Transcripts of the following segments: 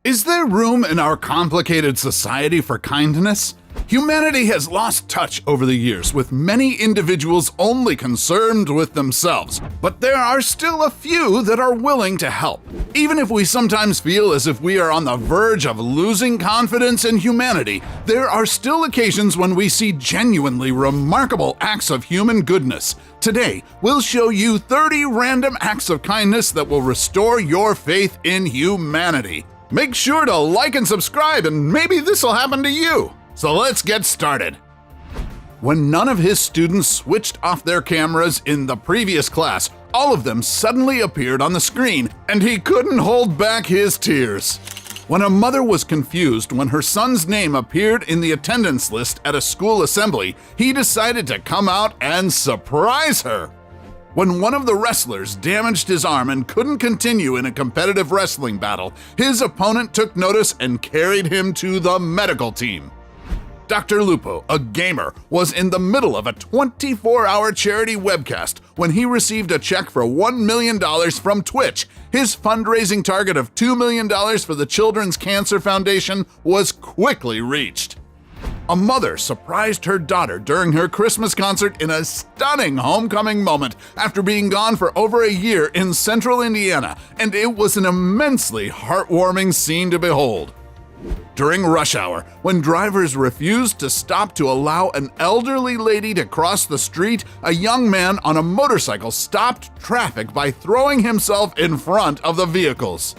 Is there room in our complicated society for kindness? Humanity has lost touch over the years, with many individuals only concerned with themselves, but there are still a few that are willing to help. Even if we sometimes feel as if we are on the verge of losing confidence in humanity, there are still occasions when we see genuinely remarkable acts of human goodness. Today, we'll show you 30 random acts of kindness that will restore your faith in humanity. Make sure to like and subscribe, and maybe this will happen to you. So let's get started. When none of his students switched off their cameras in the previous class, all of them suddenly appeared on the screen, and he couldn't hold back his tears. When a mother was confused when her son's name appeared in the attendance list at a school assembly, he decided to come out and surprise her. When one of the wrestlers damaged his arm and couldn't continue in a competitive wrestling battle, his opponent took notice and carried him to the medical team. Dr. Lupo, a gamer, was in the middle of a 24-hour charity webcast when he received a check for $1 million from Twitch. His fundraising target of $2 million for the Children's Cancer Foundation was quickly reached. A mother surprised her daughter during her Christmas concert in a stunning homecoming moment after being gone for over a year in central Indiana, and it was an immensely heartwarming scene to behold. During rush hour, when drivers refused to stop to allow an elderly lady to cross the street, a young man on a motorcycle stopped traffic by throwing himself in front of the vehicles.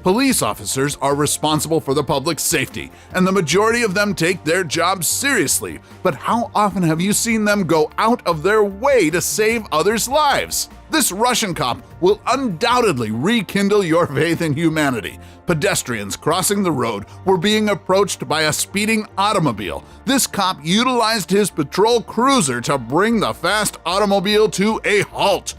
Police officers are responsible for the public's safety, and the majority of them take their jobs seriously. But how often have you seen them go out of their way to save others' lives? This Russian cop will undoubtedly rekindle your faith in humanity. Pedestrians crossing the road were being approached by a speeding automobile. This cop utilized his patrol cruiser to bring the fast automobile to a halt.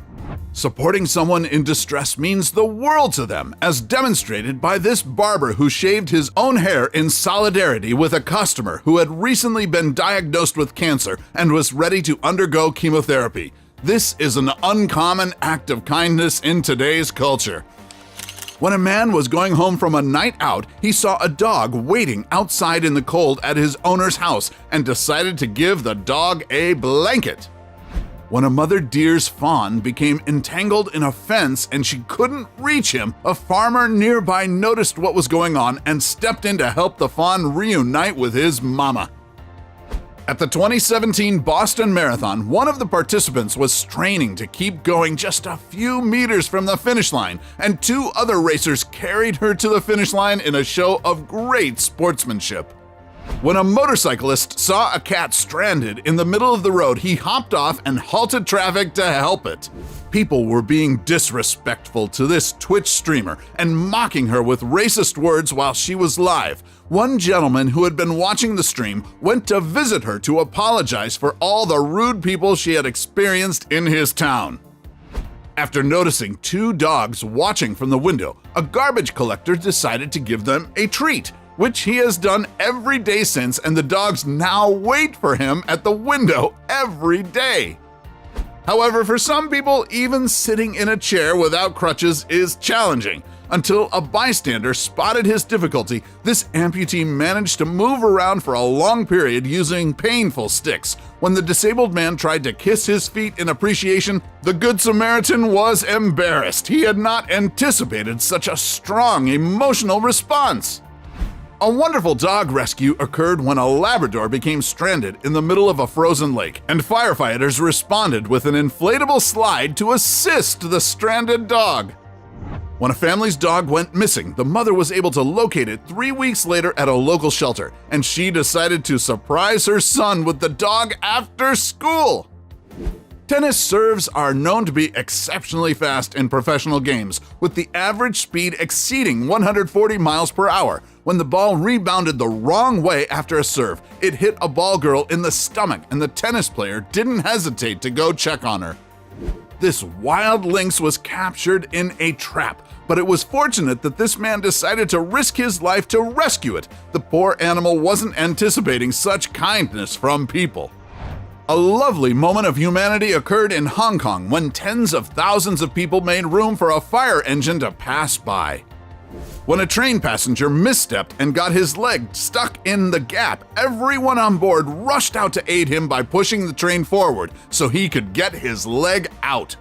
Supporting someone in distress means the world to them, as demonstrated by this barber who shaved his own hair in solidarity with a customer who had recently been diagnosed with cancer and was ready to undergo chemotherapy. This is an uncommon act of kindness in today's culture. When a man was going home from a night out, he saw a dog waiting outside in the cold at his owner's house and decided to give the dog a blanket. When a mother deer's fawn became entangled in a fence and she couldn't reach him, a farmer nearby noticed what was going on and stepped in to help the fawn reunite with his mama. At the 2017 Boston Marathon, one of the participants was straining to keep going just a few meters from the finish line, and two other racers carried her to the finish line in a show of great sportsmanship. When a motorcyclist saw a cat stranded in the middle of the road, he hopped off and halted traffic to help it. People were being disrespectful to this Twitch streamer and mocking her with racist words while she was live. One gentleman who had been watching the stream went to visit her to apologize for all the rude people she had experienced in his town. After noticing two dogs watching from the window, a garbage collector decided to give them a treat, which he has done every day since, and the dogs now wait for him at the window every day. However, for some people, even sitting in a chair without crutches is challenging. Until a bystander spotted his difficulty, this amputee managed to move around for a long period using painful sticks. When the disabled man tried to kiss his feet in appreciation, the Good Samaritan was embarrassed. He had not anticipated such a strong emotional response. A wonderful dog rescue occurred when a Labrador became stranded in the middle of a frozen lake, and firefighters responded with an inflatable slide to assist the stranded dog. When a family's dog went missing, the mother was able to locate it 3 weeks later at a local shelter, and she decided to surprise her son with the dog after school. Tennis serves are known to be exceptionally fast in professional games, with the average speed exceeding 140 miles per hour. When the ball rebounded the wrong way after a serve, it hit a ball girl in the stomach, and the tennis player didn't hesitate to go check on her. This wild lynx was captured in a trap, but it was fortunate that this man decided to risk his life to rescue it. The poor animal wasn't anticipating such kindness from people. A lovely moment of humanity occurred in Hong Kong when tens of thousands of people made room for a fire engine to pass by. When a train passenger misstepped and got his leg stuck in the gap, everyone on board rushed out to aid him by pushing the train forward so he could get his leg out.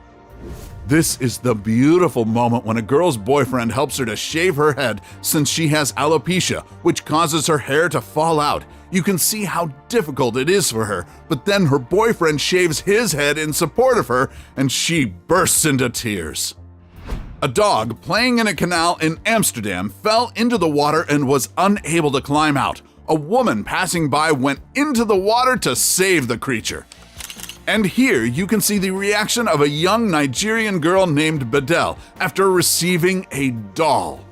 This is the beautiful moment when a girl's boyfriend helps her to shave her head since she has alopecia, which causes her hair to fall out. You can see how difficult it is for her, but then her boyfriend shaves his head in support of her and she bursts into tears. A dog playing in a canal in Amsterdam fell into the water and was unable to climb out. A woman passing by went into the water to save the creature. And here you can see the reaction of a young Nigerian girl named Bedell after receiving a doll.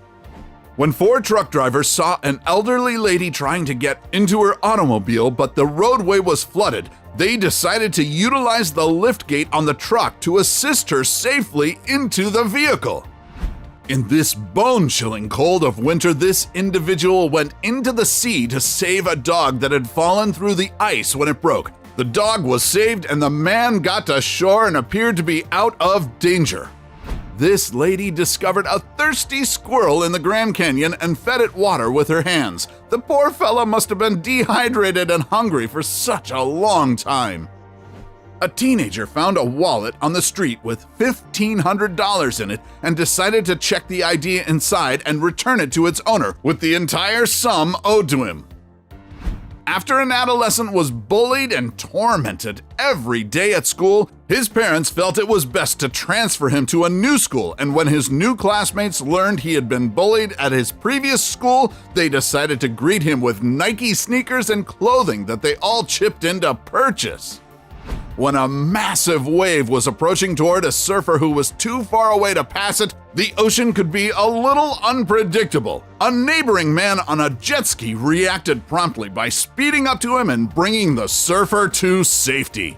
When 4 truck drivers saw an elderly lady trying to get into her automobile but the roadway was flooded, they decided to utilize the lift gate on the truck to assist her safely into the vehicle. In this bone-chilling cold of winter, this individual went into the sea to save a dog that had fallen through the ice when it broke. The dog was saved and the man got to shore and appeared to be out of danger. This lady discovered a thirsty squirrel in the Grand Canyon and fed it water with her hands. The poor fella must have been dehydrated and hungry for such a long time. A teenager found a wallet on the street with $1,500 in it and decided to check the ID inside and return it to its owner with the entire sum owed to him. After an adolescent was bullied and tormented every day at school, his parents felt it was best to transfer him to a new school, and when his new classmates learned he had been bullied at his previous school, they decided to greet him with Nike sneakers and clothing that they all chipped in to purchase. When a massive wave was approaching toward a surfer who was too far away to pass it, the ocean could be a little unpredictable. A neighboring man on a jet ski reacted promptly by speeding up to him and bringing the surfer to safety.